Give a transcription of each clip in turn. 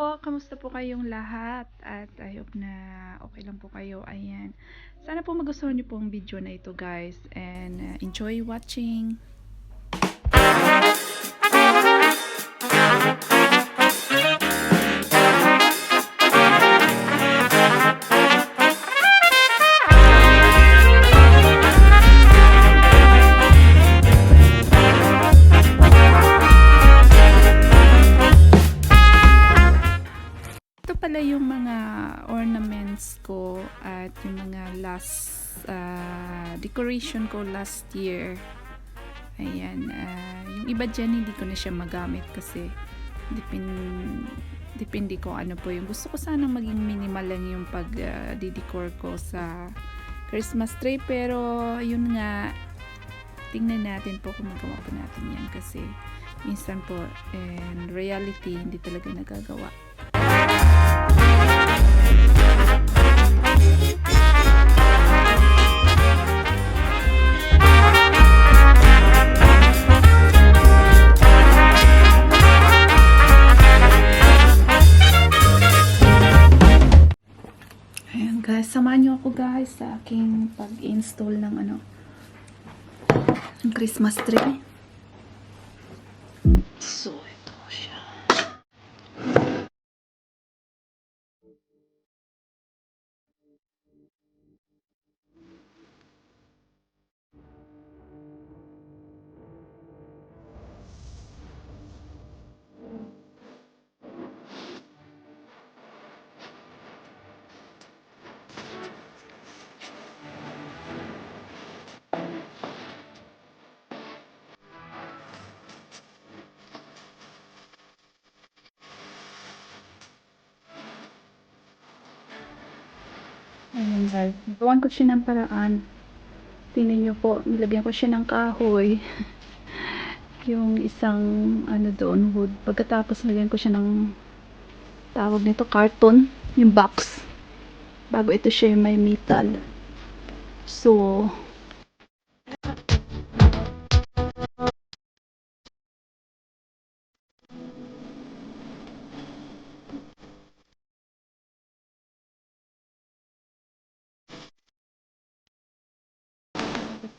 po, kamusta po kayong lahat? At I hope na okay lang po kayo. Ayan. Sana po magustuhan niyo po ang video na ito, guys. And enjoy watching. Ito pala yung mga ornaments ko at yung mga last decoration ko last year. Ayan, yung iba dyan hindi ko na siya magamit kasi depende ko ano po yung gusto ko, sanang maging minimal lang yung pag didecor ko sa Christmas tree, pero yun nga, tingnan natin po kung magawa po natin yan kasi minsan po in reality hindi talaga nagagawa. Ayan guys, samahan niyo ako guys sa aking pag-install ng ng Christmas tree. So, ito siya. Ayan guys, gawan ko siya ng paraan. Tingnan nyo po, nilagyan ko siya ng kahoy. Yung isang doon, wood. Pagkatapos nilagyan ko siya ng tawag nito, carton, yung box. Bago ito siya yung may metal. So,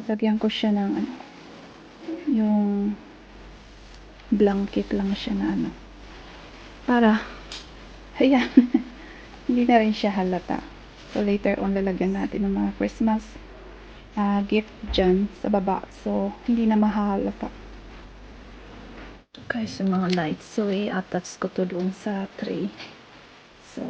lagyan ko siya ng yung blanket lang siya na para ayan. Hindi na rin siya halata. So later on lalagyan natin ng mga Christmas gift dyan sa baba, so hindi na mahalata. Okay, so mga lights, so i-attach ko to doon sa tray. So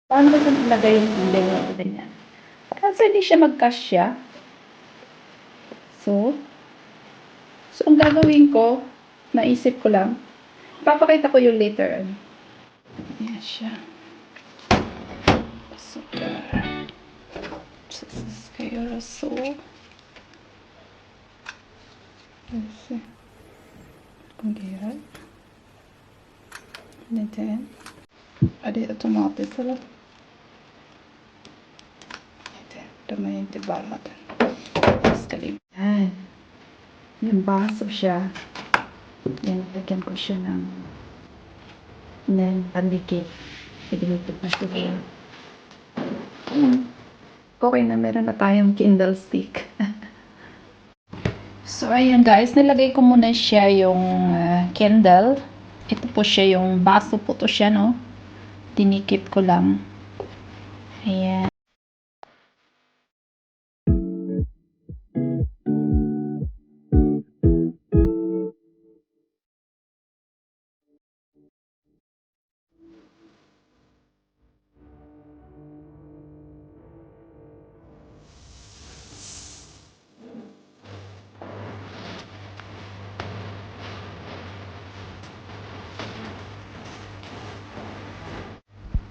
paano ba ito nilagay yung layout niya? Kasi hindi siya magkasya. So ang gagawin ko, naisip ko lang, papakita ko yung later. Ayan siya. So, kayo so. fungerar. Inte än. Ja, det är automatiskt eller? Inte. De är inte varmade. Jag ska ligga här. Yung baso siya. Nilagyan ko siya ng pandikit. Pinilipat na siya. Okay na, meron na tayong Kindle stick. So, ayan guys, nilagay ko muna siya yung Kindle. Ito po siya yung baso po to siya, no? Dinikit ko lang. Ayan.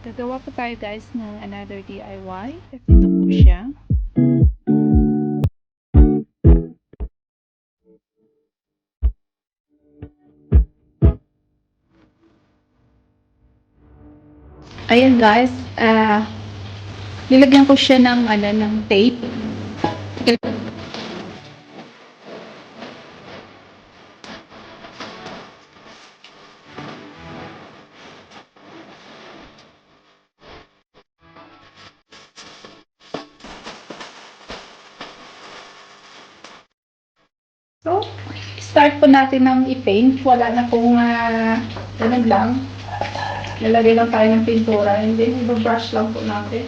Gagawa po tayo guys ng another DIY. Ito po siya. Ayan guys, nilagyan ko siya ng tape. So, start po natin ng i-paint. Wala na pong ganun lang. Lalagay lang tayo ng pintura and then i-brush lang po natin.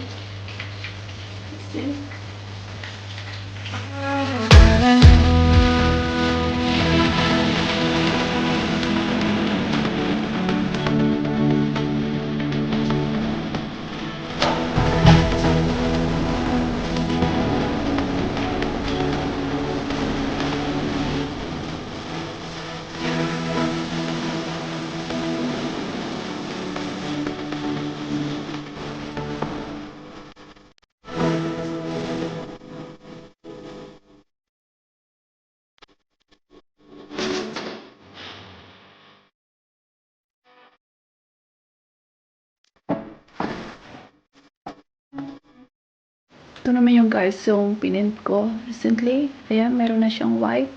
Ito naman yung guys, yung pinint ko recently. Ayan, meron na siyang white.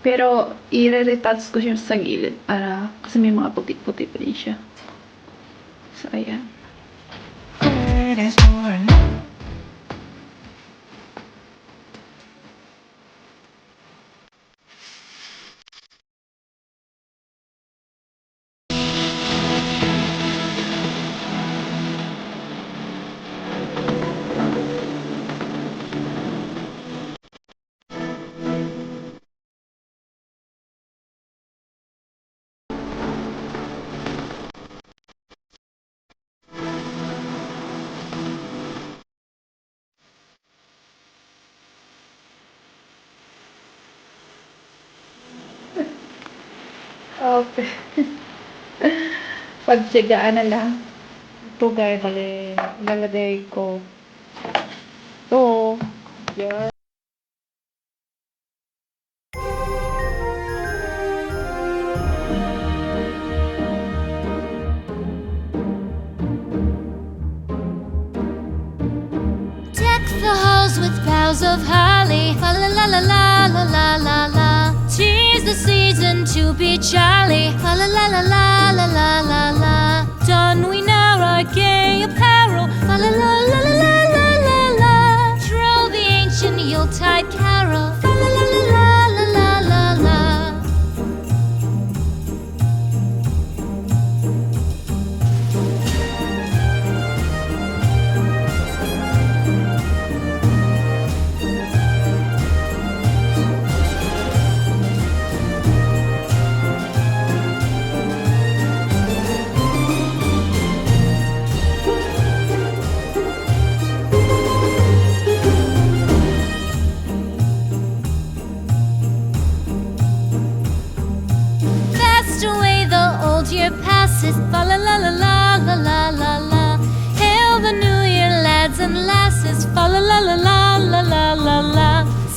Pero, i-retouch ko siya sa gilid para, kasi may mga puti-puti pa rin siya. So, ayan. Okay. Pagtsagaan na lang. Ito guys, lalagay ko. Ito. Yan. Deck the halls with boughs of holly. Fa la la la la la la la la. 'Tis the season to be jolly. Fa la la la la la la la la. Don we now our gay apparel. Fa la la la la la la la la. Troll the ancient Yuletide carol. Fa la la la la la la la la. Fast away the old year passes. Fa la la la la la la la la. Hail the new year, lads and lasses. Fa la la la la la la la la.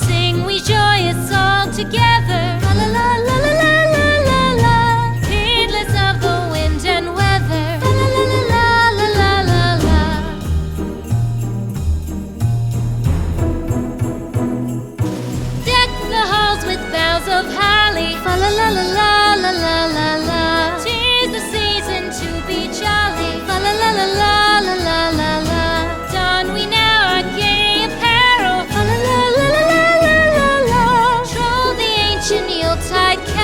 Sing we joyous all together. Fa la la la la la la Yuletide